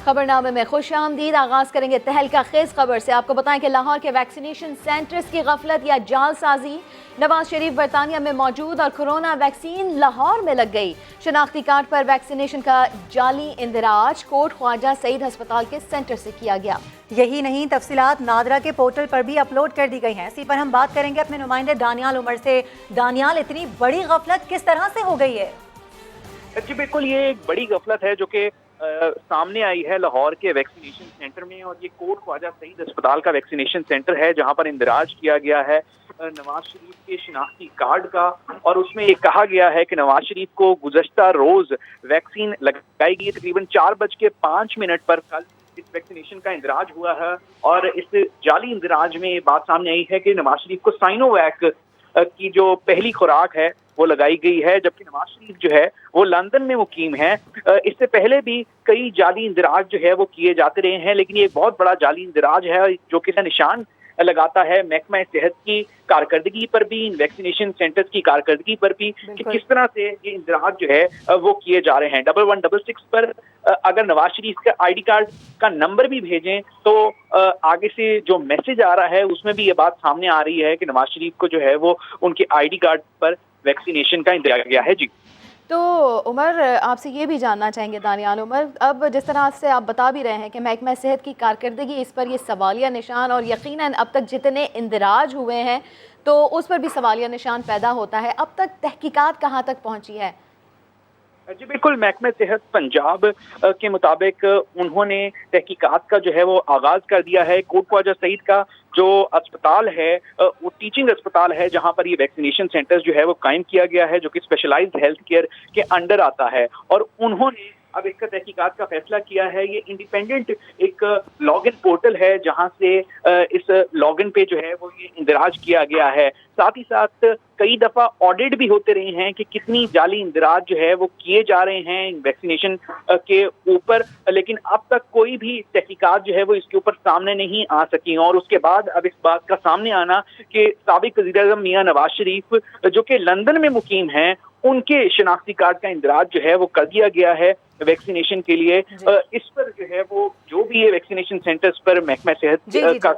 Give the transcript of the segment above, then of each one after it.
خبرنامے میں خوش آمدید. آغاز کریں گے تہلکہ خیز خبر سے. آپ کو بتائیں کہ لاہور کے ویکسینیشن سینٹرز کی غفلت یا جعل سازی. نواز شریف برطانیہ میں موجود اور کورونا ویکسین لاہور میں لگ گئی. شناختی کارڈ پر ویکسینیشن کا جعلی اندراج کوٹ خواجہ سعید ہسپتال کے سینٹر سے کیا گیا. یہی نہیں، تفصیلات نادرا کے پورٹل پر بھی اپلوڈ کر دی گئی ہیں. اسی پر ہم بات کریں گے اپنے نمائندے دانیال عمر سے. دانیال، اتنی بڑی غفلت کس طرح سے ہو گئی ہے؟ جی بالکل، یہ ایک بڑی غفلت ہے جو کہ سامنے آئی ہے لاہور کے ویکسینیشن سینٹر میں، اور یہ کوٹ خواجہ سعید اسپتال کا ویکسینیشن سینٹر ہے جہاں پر اندراج کیا گیا ہے نواز شریف کے شناختی کارڈ کا. اور اس میں یہ کہا گیا ہے کہ نواز شریف کو گزشتہ روز ویکسین لگائی گئی. تقریباً 4:05 پر کل اس ویکسینیشن کا اندراج ہوا ہے، اور اس جعلی اندراج میں یہ بات سامنے آئی ہے کہ نواز شریف کو سائنو ویک کی جو پہلی خوراک ہے وہ لگائی گئی ہے، جبکہ نواز شریف جو ہے وہ لندن میں مقیم ہے. اس سے پہلے بھی کئی جعلی اندراج جو ہے وہ کیے جاتے رہے ہیں، لیکن یہ ایک بہت بڑا جعلی اندراج ہے جو کہ نشان لگاتا ہے محکمہ صحت کی کارکردگی پر بھی، ویکسینیشن سینٹرز کی کارکردگی پر بھی، کہ کس طرح سے یہ اندراج جو ہے وہ کیے جا رہے ہیں. 1166 پر اگر نواز شریف کا آئی ڈی کارڈ کا نمبر بھی بھیجیں تو آگے سے جو میسج آ رہا ہے اس میں بھی یہ بات سامنے آ رہی ہے کہ نواز شریف کو جو ہے وہ ان کے I D card per vaccination کا اندراج کیا ہے. جی تو عمر، آپ سے یہ بھی جاننا چاہیں گے دانیال عمر، اب جس طرح سے آپ بتا بھی رہے ہیں کہ محکمہ صحت کی کارکردگی اس پر یہ سوالیہ نشان، اور یقیناً اب تک جتنے اندراج ہوئے ہیں تو اس پر بھی سوالیہ نشان پیدا ہوتا ہے. اب تک تحقیقات کہاں تک پہنچی ہے؟ جی بالکل، محکمہ صحت پنجاب کے مطابق انہوں نے تحقیقات کا جو ہے وہ آغاز کر دیا ہے. کوٹ خواجہ سعید کا جو اسپتال ہے وہ ٹیچنگ اسپتال ہے جہاں پر یہ ویکسینیشن سینٹر جو ہے وہ قائم کیا گیا ہے، جو کہ اسپیشلائزڈ ہیلتھ کیئر کے انڈر آتا ہے. اور انہوں نے اب اس کا تحقیقات کا فیصلہ کیا ہے. یہ انڈیپینڈنٹ ایک لاگ ان پورٹل ہے جہاں سے اس لاگ ان پہ جو ہے وہ یہ اندراج کیا گیا ہے. ساتھ ہی ساتھ کئی دفعہ آڈٹ بھی ہوتے رہے ہیں کہ کتنی جعلی اندراج جو ہے وہ کیے جا رہے ہیں ویکسینیشن کے اوپر، لیکن اب تک کوئی بھی تحقیقات جو ہے وہ اس کے اوپر سامنے نہیں آ سکی. اور اس کے بعد اب اس بات کا سامنے آنا کہ سابق وزیر اعظم میاں نواز شریف جو کہ لندن میں مقیم ہیں، ان کے شناختی کارڈ کا اندراج جو ہے وہ کر دیا گیا ہے ویکسینیشن کے لیے. اس پر جو ہے وہ جو بھی یہ ویکسینیشن سینٹرز پر محکمہ صحت کا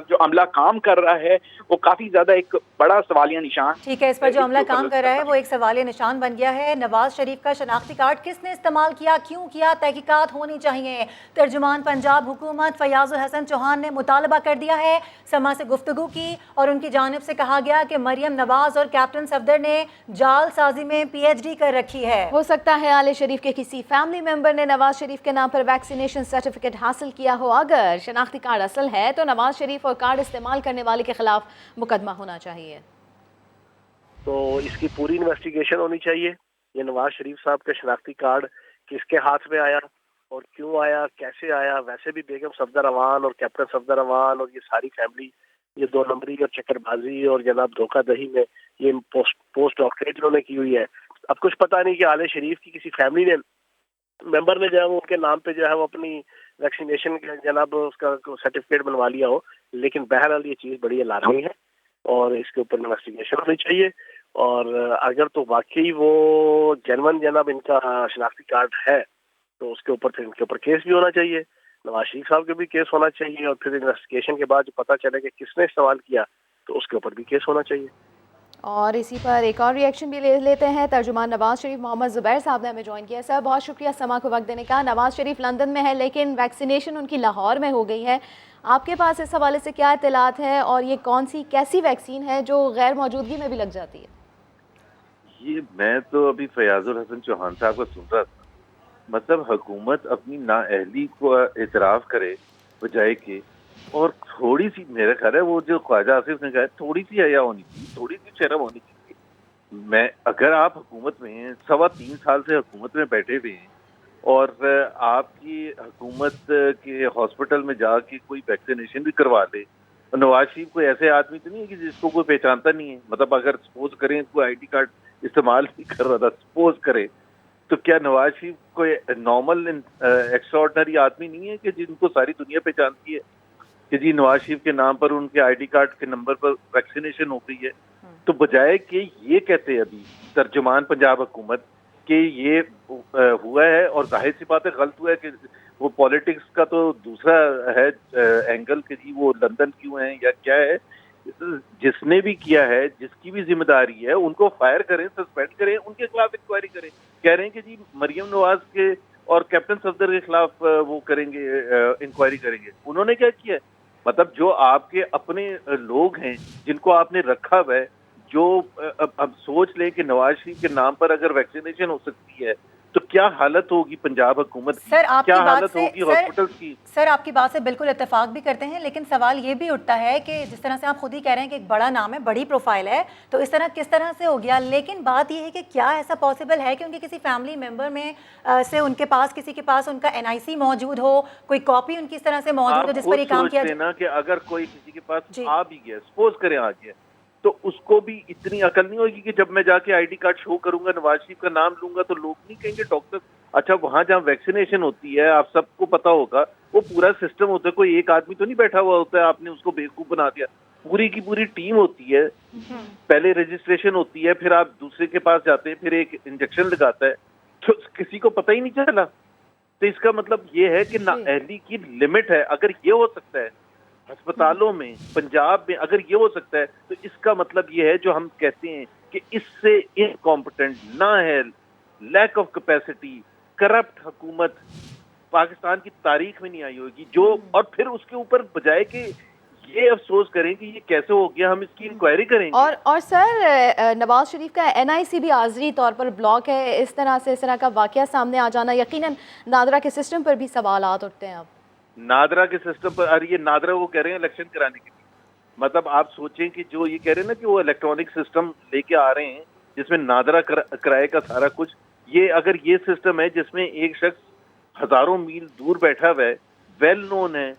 جو عملہ کام کر رہا ہے وہ کافی زیادہ ایک بڑا سوالیہ نشان. ٹھیک ہے، اس پر جو عملہ کام کر رہا ہے وہ ایک سوالیہ نشان بن گیا ہے. نواز شریف کا شناختی کارڈ کس نے استعمال کیا، کیوں کیا، تحقیقات ہونی چاہیے. ترجمان پنجاب حکومت فیاض الحسن چوہان نے مطالبہ کر دیا ہے. سما سے گفتگو کی اور ان کی جانب سے کہا گیا کہ مریم نواز اور کیپٹن صفدر نے جعل سازی میں پی ایچ ڈی کر رکھی ہے. ہو سکتا ہے آل شریف کے کسی فیملی ممبر نے نواز شریف کے نام پر ویکسینیشن سرٹیفکیٹ حاصل کیا ہو. اگر شناختی کارڈ اصل ہے تو نواز شریف اور کارڈ استعمال کرنے والے کے خلاف مقدمہ ہونا چاہیے. تو اس کی پوری انویسٹیگیشن ہونی چاہیے. یہ نواز شریف صاحب کا شناختی کارڈ کس کے ہاتھ میں آیا اور کیوں آیا، کیسے آیا. ویسے بھی بیگم صفدر امان اور کیپٹن صفدر امان اور یہ ساری فیملی، یہ 2 نمبری اور چکر بازی اور جناب دھوکہ دہی میں یہ پوسٹ ڈاکٹریٹ انہوں نے کی ہوئی ہے. اب کچھ پتہ نہیں کہ آل شریف کی کسی فیملی نے ممبر نے جو ہے وہ ان کے نام پہ جو ہے وہ اپنی ویکسینیشن جناب اس کا سرٹیفکیٹ بنوا لیا ہو. لیکن بہرحال یہ چیز بڑی الارمی ہے اور اس کے اوپر انویسٹیگیشن ہونی چاہیے. اور اگر تو واقعی وہ جنون جناب ان کا شناختی کارڈ ہے تو اس کے اوپر پھر ان کے اوپر کیس بھی ہونا چاہیے. نواز شریف صاحب کے بھی کیس ہونا چاہیے، اور پھر انویسٹیگیشن کے بعد جو پتہ چلے کہ کس نے استعمال کیا تو اس کے اوپر بھی کیس ہونا چاہیے. اور اسی پر ایک اور ریئیکشن بھی لے لیتے ہیں. ترجمان نواز شریف محمد زبیر صاحب نے ہمیں جوائن کیا. سر بہت شکریہ سما کو وقت دینے کا. نواز شریف لندن میں ہے لیکن ویکسینیشن ان کی لاہور میں ہو گئی ہے. آپ کے پاس اس حوالے سے کیا اطلاعات ہیں، اور یہ کون سی کیسی ویکسین ہے جو غیر موجودگی میں بھی لگ جاتی ہے؟ یہ میں تو ابھی فیاض الحسن چوہان صاحب کو سن رہا تھا. مطلب حکومت اپنی نااہلی کو اعتراف کرے بجائے کہ، اور تھوڑی سی میرا خیال ہے وہ جو خواجہ آصف نے کہا تھوڑی سی حیا ہونی چاہیے، تھوڑی سی شرم ہونی چاہیے. اگر آپ حکومت میں ہیں، 3.25 سال سے حکومت میں بیٹھے ہوئے ہیں، اور آپ کی حکومت کے ہاسپٹل میں جا کے کوئی ویکسینیشن بھی کروا لے. نواز شریف کوئی ایسے آدمی تو نہیں ہے کہ جس کو کوئی پہچانتا نہیں ہے. مطلب اگر سپوز کریں کوئی آئی ڈی کارڈ استعمال نہیں کر رہا تھا، سپوز کرے، تو کیا نواز شریف کوئی نارمل ایکسٹرا آرڈنری آدمی نہیں ہے کہ جن کو ساری دنیا پہچانتی ہے کہ جی نواز شریف کے نام پر ان کے آئی ڈی کارڈ کے نمبر پر ویکسینیشن ہو گئی ہے؟ تو بجائے کہ یہ کہتے ابھی ترجمان پنجاب حکومت کہ یہ ہوا ہے، اور ظاہر سی بات ہے غلط ہوا ہے کہ وہ پالیٹکس کا تو دوسرا ہے اینگل کہ جی وہ لندن کیوں ہیں یا کیا ہے. جس نے بھی کیا ہے، جس کی بھی ذمہ داری ہے، ان کو فائر کریں، سسپینڈ کریں، ان کے خلاف انکوائری کریں. کہہ رہے ہیں کہ جی مریم نواز کے اور کیپٹن صفدر کے خلاف وہ کریں گے، انکوائری کریں گے. انہوں نے کیا کیا ہے؟ مطلب جو آپ کے اپنے لوگ ہیں جن کو آپ نے رکھا ہوا ہے، جو اب سوچ لیں کہ نواز شریف کے نام پر اگر ویکسینیشن ہو سکتی ہے تو کیا حالت ہوگی پنجاب حکومت کی، سر آپ کیا کی بات حالت سے ہوگی ہاسپٹلس کی. سر آپ کی بات سے بالکل اتفاق بھی کرتے ہیں، لیکن سوال یہ بھی اٹھتا ہے کہ جس طرح سے آپ خود ہی کہہ رہے ہیں کہ ایک بڑا نام ہے، بڑی پروفائل ہے، تو اس طرح کس طرح سے ہو گیا. لیکن بات یہ ہے کہ کیا ایسا پاسبل ہے کہ ان کے کسی فیملی ممبر میں سے ان کے پاس کسی کے پاس ان کا NIC موجود ہو، کوئی کاپی ان کی اس طرح سے موجود ہو جس پر یہ کام کیا نا کہ اگر کوئی کسی کے پاس جی. آ بھی گیا، سپوز کریں آ گیا، تو اس کو بھی اتنی عقل نہیں ہوگی کہ جب میں جا کے ID کارڈ شو کروں گا، نواز شریف کا نام لوں گا، تو لوگ نہیں کہیں گے ڈاکٹر. اچھا وہاں جہاں ویکسینیشن ہوتی ہے، آپ سب کو پتا ہوگا وہ پورا سسٹم ہوتا ہے، کوئی ایک آدمی تو نہیں بیٹھا ہوا ہوتا ہے آپ نے اس کو بیوقوف بنا دیا. پوری کی پوری ٹیم ہوتی ہے، پہلے رجسٹریشن ہوتی ہے، پھر آپ دوسرے کے پاس جاتے ہیں، پھر ایک انجیکشن لگاتا ہے، تو کسی کو پتہ ہی نہیں چلا. تو اس کا مطلب یہ ہے کہ نااہلی کی لمٹ ہے. اگر یہ ہو سکتا ہے ہسپتالوں میں، پنجاب میں اگر یہ ہو سکتا ہے، تو اس کا مطلب یہ ہے جو ہم کہتے ہیں کہ اس سے انکمپٹنٹ، نااہل، لیک آف کیپیسٹی، کرپٹ حکومت پاکستان کی تاریخ میں نہیں آئی ہوگی. جو اور پھر اس کے اوپر بجائے کہ یہ افسوس کریں کہ یہ کیسے ہو گیا، ہم اس کی انکوائری کریں گے. اور سر نواز شریف کا NIC بھی عارضی طور پر بلاک ہے. اس طرح کا واقعہ سامنے آ جانا یقیناً نادرا کے سسٹم پر بھی سوالات اٹھتے ہیں. اب نادرا کے سسٹم پر، اور یہ نادرا وہ کہہ رہے ہیں الیکشن کرانے کے لیے. مطلب آپ سوچیں کہ جو یہ کہہ رہے ہیں نا کہ وہ الیکٹرانک سسٹم لے کے آ رہے ہیں جس میں نادرا کرائے کا سارا کچھ، یہ اگر یہ سسٹم ہے جس میں ایک شخص ہزاروں میل دور بیٹھا ہوا ہے، ویل نون ہے،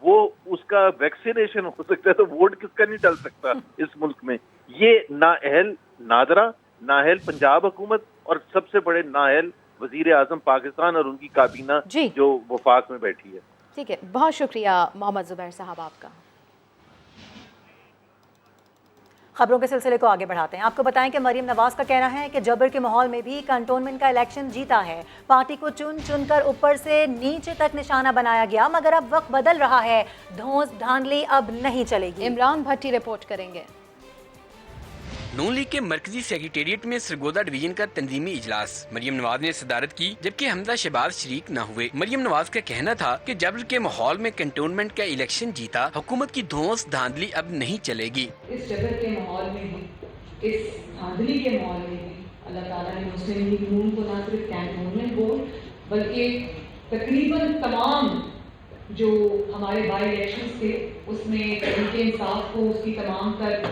وہ اس کا ویکسینیشن ہو سکتا ہے، تو ووٹ کس کا نہیں ڈل سکتا اس ملک میں. یہ نااہل نادرا، نااہل پنجاب حکومت، اور سب سے بڑے نااہل وزیر اعظم پاکستان اور ان کی کابینہ جو وفاق میں بیٹھی ہے. ٹھیک ہے، بہت شکریہ محمد زبیر صاحب آپ کا. خبروں کے سلسلے کو آگے بڑھاتے ہیں. آپ کو بتائیں کہ مریم نواز کا کہنا ہے کہ جبر کے ماحول میں بھی کنٹونمنٹ کا الیکشن جیتا ہے. پارٹی کو چن چن کر اوپر سے نیچے تک نشانہ بنایا گیا، مگر اب وقت بدل رہا ہے، دھونس دھاندلی اب نہیں چلے گی. عمران بھٹی رپورٹ کریں گے. نون لیگ کے مرکزی سیکریٹریٹ میں سرگودا ڈویژن کا تنظیمی اجلاس. مریم نواز نے صدارت کی جبکہ حمزہ شہباز شریک نہ ہوئے. مریم نواز کا کہنا تھا کہ جبر کے ماحول میں کنٹونمنٹ کا الیکشن جیتا، حکومت کی دھونس دھاندلی اب نہیں چلے گی. اس جبر کے ماحول میں بھی، اس دھاندلی کے ماحول میں بھی اللہ تعالیٰ نے مسلم لیگ نون کو نہ صرف کینٹونمنٹ بورڈ بلکہ تقریباً تمام جو ہمارے بائی الیکشنز تھے اس میں تحریک انصاف کو اس کی تمام تر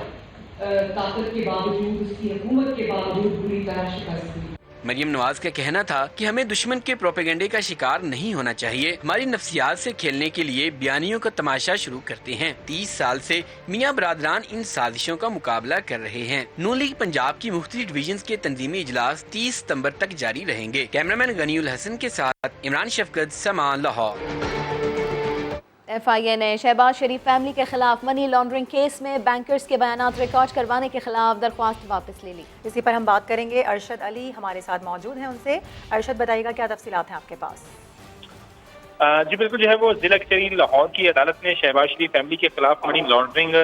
طاقت کے باوجود، اس کی حکومت کے باوجود بری طرح شکست دی. مریم نواز کا کہنا تھا کہ ہمیں دشمن کے پروپیگنڈے کا شکار نہیں ہونا چاہیے. ہماری نفسیات سے کھیلنے کے لیے بیانیوں کا تماشا شروع کرتے ہیں. 30 سال سے میاں برادران ان سازشوں کا مقابلہ کر رہے ہیں. نون لیگ پنجاب کی مختلف ڈویژنز کے تنظیمی اجلاس 30 ستمبر تک جاری رہیں گے. کیمرامین غنی الحسن کے ساتھ عمران شفقت، سما، لاہور. FIA نے شہباز شریف فیملی کے خلاف منی لانڈرنگ کیس میں بینکرز کے بیانات ریکارڈ کروانے کے خلاف درخواست واپس لے لی. اسی پر ہم بات کریں گے. ارشد علی ہمارے ساتھ موجود ہیں، ان سے. ارشد بتائیے گا کیا تفصیلات ہیں آپ کے پاس؟ جی بالکل، جو ہے وہ ضلع کچہری لاہور کی عدالت نے شہباز شریف فیملی کے خلاف منی لانڈرنگ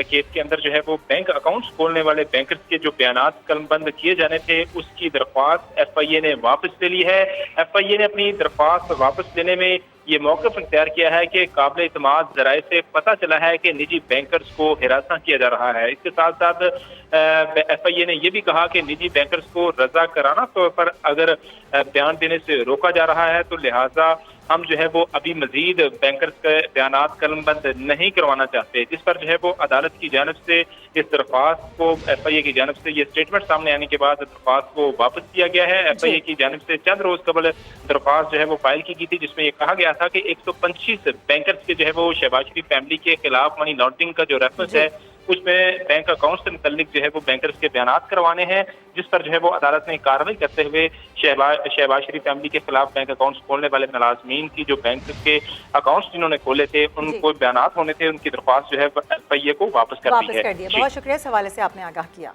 کیس کے اندر جو ہے وہ بینک اکاؤنٹس کھولنے والے بینکرز کے جو بیانات قلم بند کیے جانے تھے اس کی درخواست FIA نے واپس لے لی ہے. FIA نے اپنی درخواست واپس لینے میں یہ موقف اختیار کیا ہے کہ قابل اعتماد ذرائع سے پتہ چلا ہے کہ نجی بینکرز کو ہراساں کیا جا رہا ہے. اس کے ساتھ ساتھ FIA نے یہ بھی کہا کہ نجی بینکرز کو رضا کرانہ طور پر اگر بیان دینے سے روکا جا رہا ہے تو لہٰذا ہم جو ہے وہ ابھی مزید بینکرز کے بیانات قلم بند نہیں کروانا چاہتے. جس پر جو ہے وہ عدالت کی جانب سے اس درخواست کو FIA کی جانب سے یہ اسٹیٹمنٹ سامنے آنے کے بعد درخواست کو واپس کیا گیا ہے. FIA کی جانب سے چند روز قبل درخواست جو ہے وہ فائل کی گئی تھی جس میں یہ کہا گیا تھا کہ 125 بینکرز کے جو ہے وہ شہباز شریف فیملی کے خلاف منی لانڈرنگ کا جو ریفرنس ہے اس میں بینک اکاؤنٹ سے متعلق جو ہے وہ بینکرز کے بیانات کروانے ہیں. جس پر جو ہے وہ عدالت نے کارروائی کرتے ہوئے شہباز شریف فیملی کے خلاف بینک اکاؤنٹس کھولنے والے ملازمین کی جو بینک کے اکاؤنٹس جنہوں نے کھولے تھے ان کو بیانات ہونے تھے، ان کی درخواست جو ہے FIA کو واپس کر دی ہے. بہت شکریہ، اس حوالے سے آپ نے آگاہ کیا.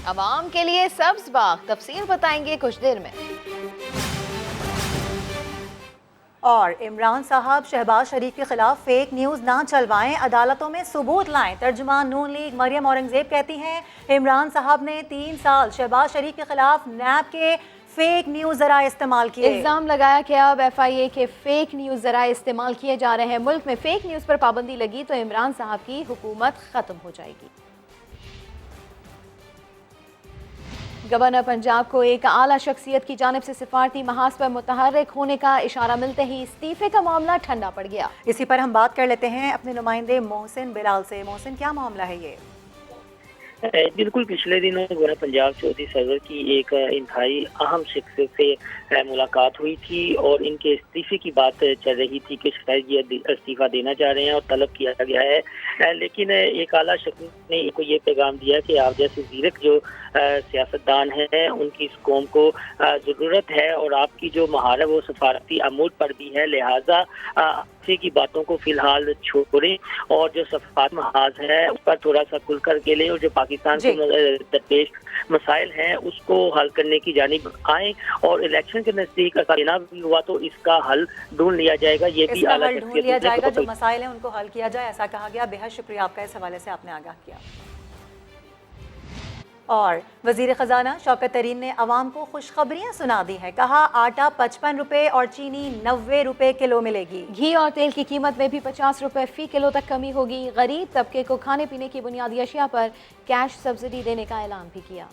عوام کے لیے سبز باغ، تفصیل بتائیں گے کچھ دیر میں۔ اور عمران صاحب شہباز شریف کے خلاف فیک نیوز نہ چلوائیں، عدالتوں میں ثبوت لائیں۔ ترجمان نون لیگ مریم اورنگزیب کہتی ہیں عمران صاحب نے 3 سال شہباز شریف کے خلاف نیب کے فیک نیوز ذرائع استعمال کیے۔ الزام لگایا کہ اب FIA کے فیک نیوز ذرائع استعمال کیے جا رہے ہیں۔ ملک میں فیک نیوز پر پابندی لگی تو عمران صاحب کی حکومت ختم ہو جائے گی۔ گورنر پنجاب کو ایک اعلیٰ شخصیت کی جانب سے سفارتی محاذ پر متحرک ہونے کا اشارہ ملتے ہی استعفے کا معاملہ ٹھنڈا پڑ گیا۔ اسی پر ہم بات کر لیتے ہیں اپنے نمائندے محسن بلال سے۔ محسن، کیا معاملہ ہے یہ؟ بالکل، پچھلے دنوں گورنر پنجاب چودھری سرور کی ایک انتہائی اہم شخص سے ملاقات ہوئی تھی اور ان کے استعفے کی بات چل رہی تھی کہ شاید یہ استعفیٰ دینا چاہ رہے ہیں اور طلب کیا گیا ہے، لیکن ایک اعلیٰ شخص نے ان کو یہ پیغام دیا کہ آپ جیسے زیرک جو سیاستدان ہیں ان کی اس قوم کو ضرورت ہے اور آپ کی جو مہارت ہے وہ سفارتی امور پر بھی ہے، لہٰذا کی باتوں کو فی الحال چھوڑیں اور جو سفارت محاذ ہے اس پر تھوڑا سا کھل کر کے لیں اور جو پاکستان کے درپیش مسائل ہیں اس کو حل کرنے کی جانب آئیں اور الیکشن کے نزدیک اگر نہ بھی ہوا تو اس کا حل ڈھونڈ لیا جائے گا۔ یہ بھی اعلیٰ ڈھونڈ لیا جائے گا، جو مسائل ہیں ان کو حل کیا جائے، ایسا کہا گیا۔ بہت شکریہ آپ کا، اس حوالے سے آپ نے آگاہ کیا۔ اور وزیر خزانہ شوکت ترین نے عوام کو خوشخبریاں سنا دی ہے، کہا آٹا 55 روپے اور چینی 90 روپے کلو ملے گی۔ گھی اور تیل کی قیمت میں بھی 50 روپے فی کلو تک کمی ہوگی۔ غریب طبقے کو کھانے پینے کی بنیادی اشیاء پر کیش سبسڈی دینے کا اعلان بھی کیا۔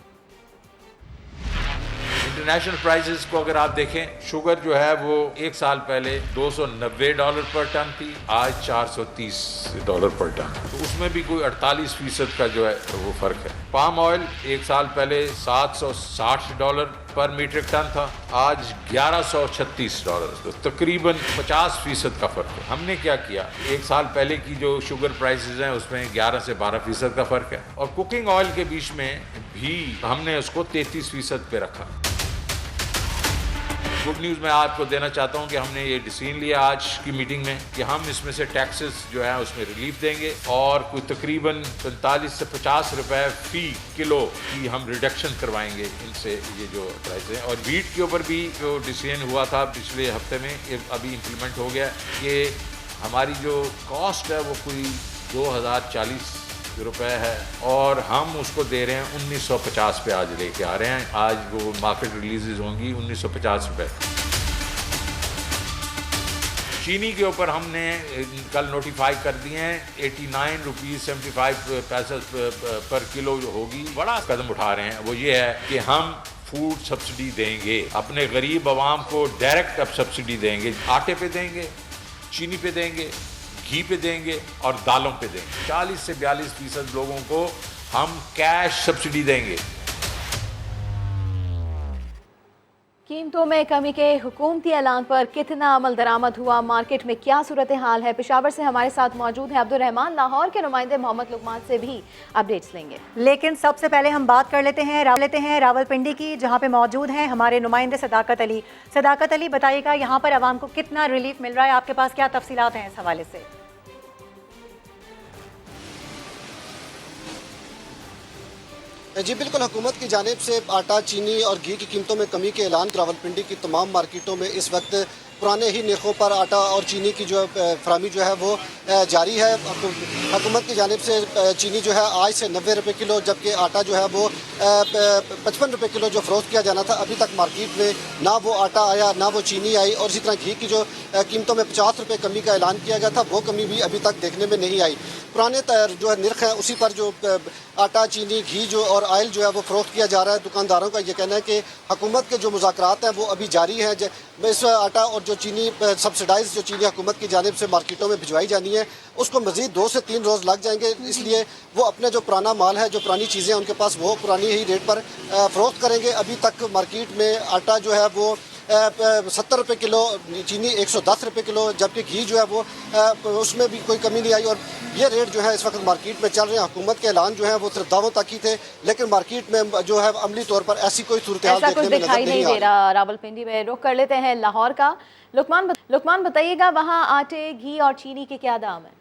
انٹرنیشنل پرائزز کو اگر آپ دیکھیں، شوگر جو ہے وہ 1 سال پہلے $290 پر ٹن تھی، آج $430 پر ٹن، تو اس میں بھی کوئی 48% کا جو ہے وہ فرق ہے۔ پام آئل 1 سال پہلے $760 پر میٹرک ٹن تھا، آج $1136، تو تقریباً 50% کا فرق ہے۔ ہم نے کیا کیا، 1 سال پہلے کی جو شوگر پرائسز ہیں اس میں 11 سے 12% کا فرق ہے، اور کوکنگ آئل کے بیچ میں بھی ہم نے اس کو 33% پہ رکھا۔ گڈ نیوز میں آپ کو دینا چاہتا ہوں کہ ہم نے یہ ڈیسیژن لیا آج کی میٹنگ میں کہ ہم اس میں سے ٹیکسز جو ہیں اس میں ریلیف دیں گے اور کوئی تقریباً 45 سے 50 روپے فی کلو کی ہم ریڈکشن کروائیں گے ان سے، یہ جو پرائز ہیں۔ اور ویٹ کے اوپر بھی جو ڈیسیژن ہوا تھا پچھلے ہفتے میں، یہ ابھی امپلیمنٹ ہو گیا کہ ہماری جو کاسٹ ہے وہ کوئی 2040 روپے ہے اور ہم اس کو دے رہے ہیں 1950 پہ آج لے کے آ رہے ہیں۔ آج وہ مارکیٹ ریلیزز ہوں گی 1950 روپے۔ چینی کے اوپر ہم نے کل نوٹیفائی کر دیے ہیں 89 روپیز 75 پیسے پر کلو جو ہوگی۔ بڑا قدم اٹھا رہے ہیں، وہ یہ ہے کہ ہم فوڈ سبسڈی دیں گے، اپنے غریب عوام کو ڈائریکٹ اب سبسڈی دیں گے، آٹے پہ دیں گے، چینی پہ دیں گے، گھی پہ دیں گے اور دالوں پہ دیں گے۔ 40 سے 42% لوگوں کو ہم کیش سبسڈی دیں گے۔ قیمتوں میں کمی کے حکومتی اعلان پر کتنا عمل درآمد ہوا، مارکیٹ میں کیا صورتحال ہے؟ پشاور سے ہمارے ساتھ موجود ہیں عبدالرحمان، لاہور کے نمائندے محمد لقمان سے بھی اپڈیٹس لیں گے، لیکن سب سے پہلے ہم بات کر لیتے ہیں راولپنڈی کی، جہاں پہ موجود ہیں ہمارے نمائندے صداقت علی۔ صداقت علی، بتائیے گا یہاں پر عوام کو کتنا ریلیف مل رہا ہے، آپ کے پاس کیا تفصیلات ہیں اس حوالے سے؟ جی بالکل، حکومت کی جانب سے آٹا، چینی اور گھی کی قیمتوں میں کمی کے اعلان راولپنڈی کی تمام مارکیٹوں میں اس وقت پرانے ہی نرخوں پر آٹا اور چینی کی جو فراہمی جو ہے وہ جاری ہے۔ حکومت کی جانب سے چینی جو ہے آج سے 90 روپے کلو، جبکہ آٹا جو ہے وہ 55 روپے کلو جو فروخت کیا جانا تھا، ابھی تک مارکیٹ میں نہ وہ آٹا آیا نہ وہ چینی آئی، اور اسی طرح گھی کی جو قیمتوں میں 50 روپے کمی کا اعلان کیا گیا تھا وہ کمی بھی ابھی تک دیکھنے میں نہیں آئی۔ پرانے جو ہے نرخ ہیں اسی پر جو آٹا، چینی، گھی جو اور آئل جو ہے وہ فروخت کیا جا رہا ہے۔ دکانداروں کا یہ کہنا ہے کہ حکومت کے جو مذاکرات ہیں وہ ابھی جاری ہیں۔ اس آٹا اور جو چینی سبسڈائز جو چینی حکومت کی جانب سے مارکیٹوں میں بھجوائی جانی ہے، اس کو مزید 2 سے 3 روز لگ جائیں گے، اس لیے وہ اپنے جو پرانا مال ہے، جو پرانی چیزیں ان کے پاس، وہ پرانی ہی ریٹ پر فروخت کریں گے۔ ابھی تک مارکیٹ میں آٹا جو ہے وہ 70 روپے کلو، چینی 110 روپے کلو، جبکہ گھی جو ہے وہ اس میں بھی کوئی کمی نہیں آئی، اور یہ ریٹ جو ہے اس وقت مارکیٹ میں چل رہے ہیں۔ حکومت کے اعلان جو ہے وہ صرف دعووں تک ہی تھے، لیکن مارکیٹ میں جو ہے عملی طور پر ایسی کوئی صورتحال دیکھنے میں نظر نہیں آ رہی۔ راولپنڈی میں رخ کر لیتے ہیں لاہور کا۔ لقمان بتائیے گا وہاں آٹے، گھی اور چینی کے کیا دام ہیں؟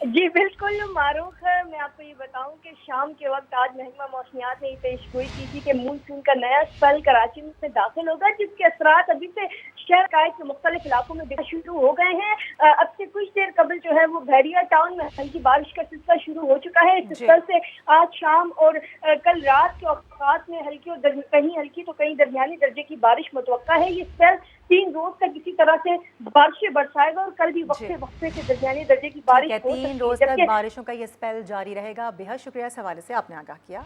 جی بالکل معروف ہے. میں آپ کو یہ بتاؤں کہ شام کے وقت آج محکمہ موسمیات نے یہ پیشگوئی کی تھی کہ مونسون کا نیا اسپیل کراچی میں داخل ہوگا، جس کے اثرات ابھی سے شہر کے مختلف علاقوں میں شروع ہو گئے ہیں. اب سے کچھ دیر قبل جو ہے وہ بحریہ ٹاؤن میں ہلکی بارش کا سلسلہ شروع ہو چکا ہے. اس سلسلے سے آج شام اور کل رات کے اوقات میں ہلکی اور کہیں ہلکی تو کہیں درمیانی درجے کی بارش متوقع ہے. یہ اسپیل 3 روز تک کسی طرح سے بارشیں برسائے گا اور کل بھی وقفے سے درمیانی درجے کی بارش 3 روز تک بارشوں کا یہ اسپیل جاری رہے گا. بے حد شکریہ اس حوالے سے آپ نے آگاہ کیا.